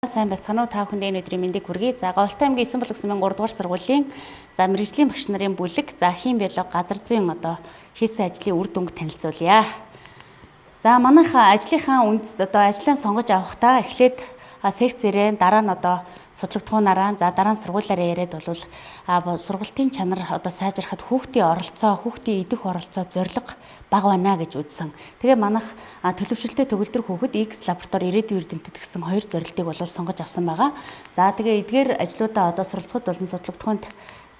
Сайн байцгаана уу та бүхэнд энэ өдрийн мэндийг хүргэе. За Говьтай аймгийн 9 булаг 3 дугаар сургуулийн мэрэгжлийн багш нарын бүлэг хим биолог газар зүйн хийсэн ажлын үр дүнг танилцуулъя. За манайх ажлынхаа ажлаа сонгож авахдаа эхлээд секцээрээ дараа нь судлагдхуунаараа дараа нь сургуулиараа яриад бол сургалтын чанар сайжрахад хүүхдийн оролцоо, хүүхдийн идэх оролцоо зорилго бага байна гэж үзсэн. Тэгээ манайх төлөвшөлтөд төгөлдөр хүүхэд X лаборатори ирээдүйн эрдэмтэд гэсэн хоёр зорилтыг бол сонгож авсан байгаа. За тэгээ эдгээр ажлуудаа суралцахад болон судлагдхуунд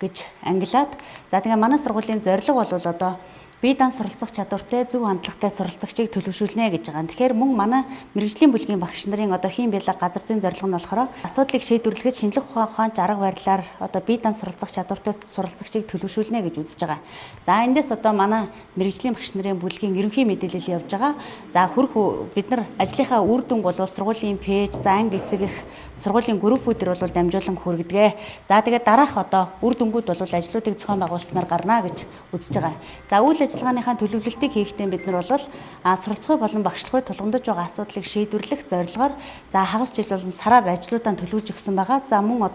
гэж ангилаад тэгээ манай сургуулийн зорилго бол бие даан суралцах чадвартай зөв хандлагатай суралцагчийг төлөвшүүлнэ гэж байгаа. Тэгэхээр мөн манай мэрэгжлийн бүлгийн багш нарын хим биолог газар зүйн зорилго нь болохоор асуудлыг шийдвэрлэхэд шинжлэх ухааны арга барилаар бие даан суралцах чадвартай суралцагчийг төлөвшүүлнэ гэж үзэж байгаа. За эндээс манай мэрэгжлийн багш нарын бүлгийн ерөнхий мэдээлэл явж байгаа. За бид нар ажлынхаа үр дүнг бол сургуулийн пэйж, анги эцэг их сургуулийн группүүдээр бол дамжуулан хүргэдэг. За тэгээд дараах үр дүнгууд бол ажлуудыг зохион байгуулснаар гарна гэж үзэж байгаа. За үйл ажиллагааныхаа төлөвлөлтийг хийхдээ бид нар бол суралцгой болон багшлахуй тулгамдж байгаа асуудлыг шийдвэрлэх зорилгоор хагас жил болсон сараар ажлуудаа төлөвлөж өгсөн байгаа. За мөн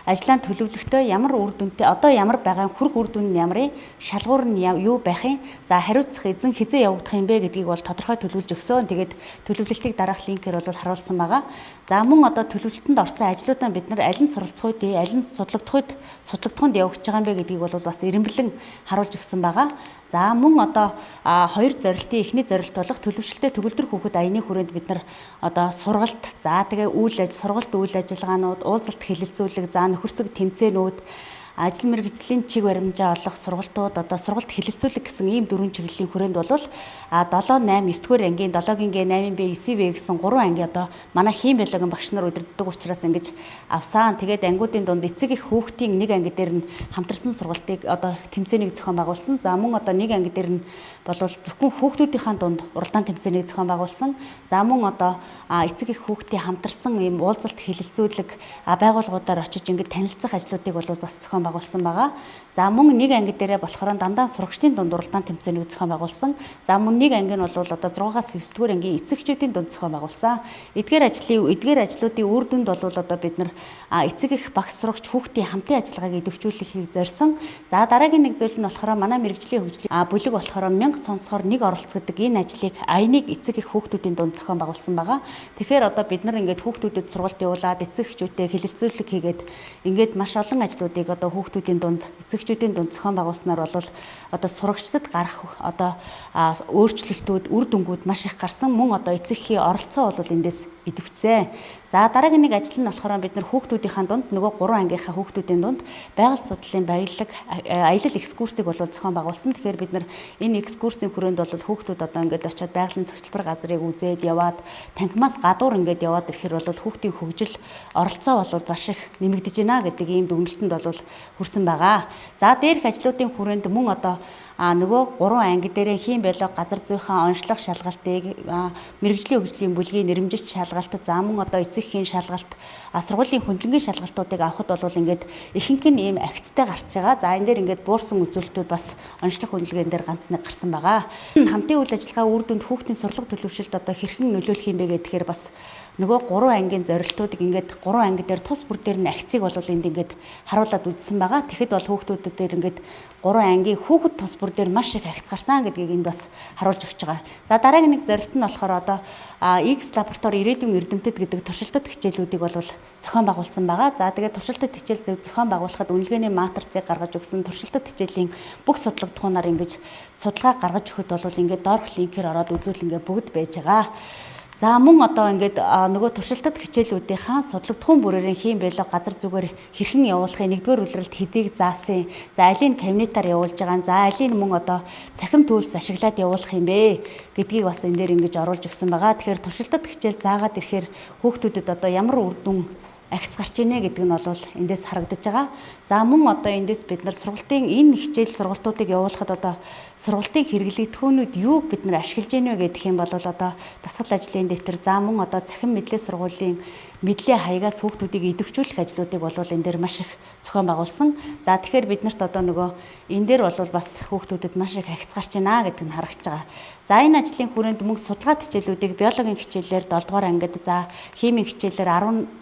ажлаа төлөвлөхдөө ямар үр дүнтэй ямар байгаа хүрх үр дүн нь ямар, шалгуур нь юу байх юм, хариуцах эзэн хизээ явагдах юм бэ гэдгийг бол тодорхой төлөвлөж өгсөн. Тэгээд төлөвлөлтийг дараах линкээр бол харуулсан байгаа. За мөн төлөвлөлтөнд орсон ажлуудаа бид нар аль нь суралцахуйд, аль нь судлагдхуунд явагдаж байгаа юм бэ гэдгийг бол бас эренбэлэн харуулж өгсөн байгаа. За мөн хоёр зорилтын эхний зорилт болох төлөвшөлтөд төгөлдөр хүүхэд аяны хүрээнд бид нар сургалт, сургалт үйл ажиллагаанууд, уулзалт хэлэлцүүлэг, нөхөрсөг тэмцээнүүд, ажил мэргэжлийн чиг баримжаа олох сургалтууд, сургалт хэлэлцүүлэг гэсэн ийм дөрвөн чиглэлийн хүрээнд бол 7, 8, 9-р ангийн 7-гийн Г, 8-ын Б, 9-ийн В гэсэн 3 анги манай хим биологийн багш нар удирддаг учраас ингэж авсан. Тэгээд ангиудын дунд эцэг их хүүхдийн нэг анги дээр нь хамтарсан сургалтыг тэмцээнийг зохион байгуулсан. За мөн нэг анги дээр нь бол зөвхөн хүүхдүүдийнхээ дунд уралдаан тэмцээнийг зохион байгуулсан. За мөн эцэг их хүүхдийн хамтарсан ийм уулзалт хэлэлцүүлэг байгууллагуудаар очиж ингэж танилцах ажлуудыг бол бас зохион байгуулсан байгаа. За мөн нэг анги дээрээ болохоор дандаа сурагчдын дунд уралдаан тэмцээнийг зохион байгуулсан. За мөн нэг анги нь бол 6-аас 9-р ангийн эцэгчүүдийн дунд зохион байгуулсан. Эдгээр ажлуудын үр дүнд бол бид нар эцэг их багш сурагч хүүхдийн хамтын ажиллагааг идэвхжүүлэхийг зорьсон. За дараагийн нэг зүйл нь болохоор манай мэрэгжлийн хөгжлийн бүлэг болохоор 1000 сонсохоор нэг оролцдог энэ ажлыг аяныг эцэг их хүүхдүүдийн дунд зохион байгуулсан байгаа. Тэгэхээр бид нар ингээд хүүхдүүдэд сургалт явуулаад эцэг эхчүүдтэй хэлэлцүүлэг хийгээд ингээд маш олон ажлуудыг хүүхдүүдийн дунд, эцэгчүүдийн дунд зохион байгуулснаар бол сурагчдад гарах өөрчлөлтүүд, үр дүнгууд маш их гарсан. Мөн эцэг эхийн оролцоо бол эндээс идэвхжсэн. За дараагийн нэг ажил нь болохоор бид нар хүүхдүүдийн дунд нөгөө 3 ангийнхаа хүүхдүүдийн дунд байгаль судлалын аялал экскурсыг бол зохион байгуулсан. Тэгэхээр бид нар энэ экскурсийн хүрээнд бол хүүхдүүд ингээд очиод байгалийн цогцлбор газрыг үзээд яваад танхимаас гадуур ингээд яваад ирэхээр бол хүүхдийн хөгжил оролцоо бол маш их нэмэгдэж байна гэдэг ийм дүгнэлтэнд бол хүрсэн байгаа. За дээрх ажлуудын хүрээнд мөн нөгөө 3 анги дээрээ хим биолог газар зүйнхаа онцлог шалгалтыг мэрэгжлийн хөгжлийн бүлгийн нэрмжит шалгалт, за мөн эцэг эхийн шалгалт, сургуулийн хөндлөнгийн шалгалтуудыг авахд бол ингээд ихэнх нь ийм агцтай гарч байгаа. За энэ дээр ингээд буурсан үзүүлэлтүүд бас онцлог хөндлөгөн дээр ганц нэг гарсан байгаа. Хамтын үйл ажиллагаа үр дүнд хүүхдийн сурлага төлөвшөлт хэрхэн нөлөөлөх юм бэ гэхээр бас нөгөө 3 ангийн зорилтуудыг ингээд 3 анги дээр тус бүр дээр нь агцыг бол энд ингээд харуулад үзсэн байгаа. Тэгэхэд бол хүүхдүүдэд дээр ингээд 3 ангийн хүүхэд тус бүр дээр маш их агц гарсан гэдгийг энд бас харуулж өгч байгаа. За дараагийн нэг зорилт нь болохоор X лаборатори ирээдүйн эрдэмтэд гэдэг туршилтад хичээлүүдийг бол зохион байгуулсан байгаа. За тэгээд туршилтад хичээл зохион байгуулахад үнэлгээний матрицыг гаргаж өгсөн, туршилтад хичээлийн бүх судлагдхуунаар ингэж судалгаа гаргаж өгөхөд бол ингээд доорх линкээр ороод үзүүл ингээд бүгд байж байгаа. За мөн ингээд нөгөө туршилтад хичээлүүдийнхаа судлагдхуун бүрээрээ хим биолог газар зүгээр хэрхэн явуулахыг нэгдүгээр үлрэлт хэдийг заасан. За алийг кабинетаар явуулж байгаа. За алийг мөн цахим төлс ашиглаад явуулах юм бэ гэдгийг бас энэ дээр ингэж оруулж өгсөн байгаа. Тэгэхээр туршилтад хичээл заагаад ирэхээр хүүхдүүдэд ямар үр дүн агц гарч ийнэ гэдэг нь бол эндээс харагдаж байгаа. За мөн эндээс бид нар сургалтын энэ хичээл сургалтуудыг явуулахад сургалтын хэрэглэгдэхүүнүүд юуг бид нар ашиглаж ийнэ гэх юм бол дасгал ажлын дэвтэр, за мөн цахим мэдлээ сургуулийн мэдлээ хаягаас хүүхдүүдийг идэвхжүүлэх ажлуудыг бол энэ дээр маш их зохион байгуулсан. За тэгэхээр бид нарт нөгөө энэ дээр бол бас хүүхдүүдэд маш их агц гарч байна гэдэг нь харагдаж байгаа. За энэ ажлын хүрээнд мөн судалгаа хичээлүүдийг биологийн хичээлээр 7 дугаар ангид, за химийн хичээлээр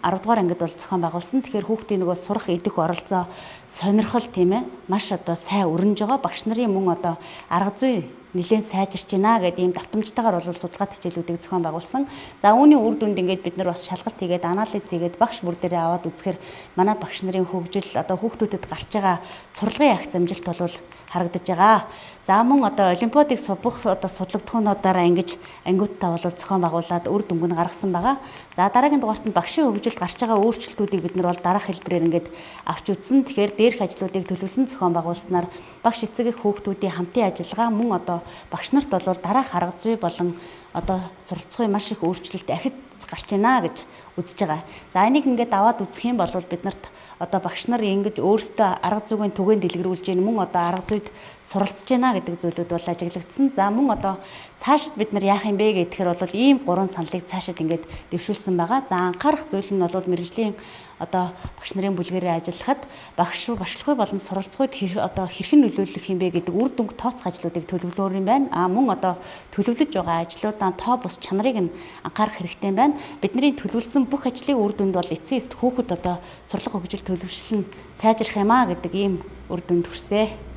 10 дугаар ангид бол зохион байгуулсан. Тэгэхээр хүүхдийн нөгөө сурах идэх оролцоо сонирхол тийм ээ маш одоо сайн өрнөж байгаа. Багш нарын мөн одоо арга зүй нэлээд сайжирч байна гэдэг ийм давтамжтайгаар бол судалгаа хичээлүүдийг зохион байгуулсан. За үүний үр дүнд ингээд бид нар бас шалгалт хийгээд анализ хийгээд багш бүр дээрээ аваад үзэхээр манай багш нарын хөгжил одоо хүүхдүүдэд гарч байгаа сурлагын агц амжилт бол харагдаж байгаа. За мөн одоо олимпиадыг бүх одоо судлагдхуунуудаараа ингэж ангиудтаа бол зохион байгуулад үр дүнг нь гаргасан байгаа. За дараагийн дугаарт нь багшийн хөгжилд гарч байгаа өөрчлөлтүүдийг бид нар бол дараах хэлбэрээр ингэж авч үзсэн. Тэгэхээр дээрх ажлуудыг төлөвлөн зохион байгуулснаар багш эцэг эх хүүхдүүдийн хамтын ажиллагаа мөн одоо багш нарт бол дараах арга зүй болон одоо суралцахуйн маш их өөрчлөлт ахид гарч байна гэж үзэж байгаа. За энийг ингээд аваад үзэх юм бол бид нарт одоо багш нар ингэж өөрсдөө арга зүйн түгээн дэлгэрүүлж гин мөн одоо арга зүйд суралцж байна гэдэг зүйлүүд бол ажиглагдсан. За мөн одоо цаашид бид нар яах юм бэ гэхээр бол ийм 3 саналыг цаашид ингээд дэвшүүлсэн байгаа. За анхаарах зүйл нь бол мэргэжлийн одоо багш нарын бүлгэрээ ажиллахад багшлахуй болон суралцахуйд одоо хэрхэн нөлөөлөх юм бэ гэдэг үр дүнг тооцох ажлуудыг төлөвлөөр юм байна. Мөн одоо төлөвлөж байгаа ажлуудаа тоо бус чанарыг нь анхаарах хэрэгтэй байна. Бидний төлөвлөсөн бүх ажлын үр дүнд бол эцсийн эст хүүхэд одоо сурлага хөгжил төлөвшил нь сайжрах юм а гэдэг ийм үр дүнд хүрсэ.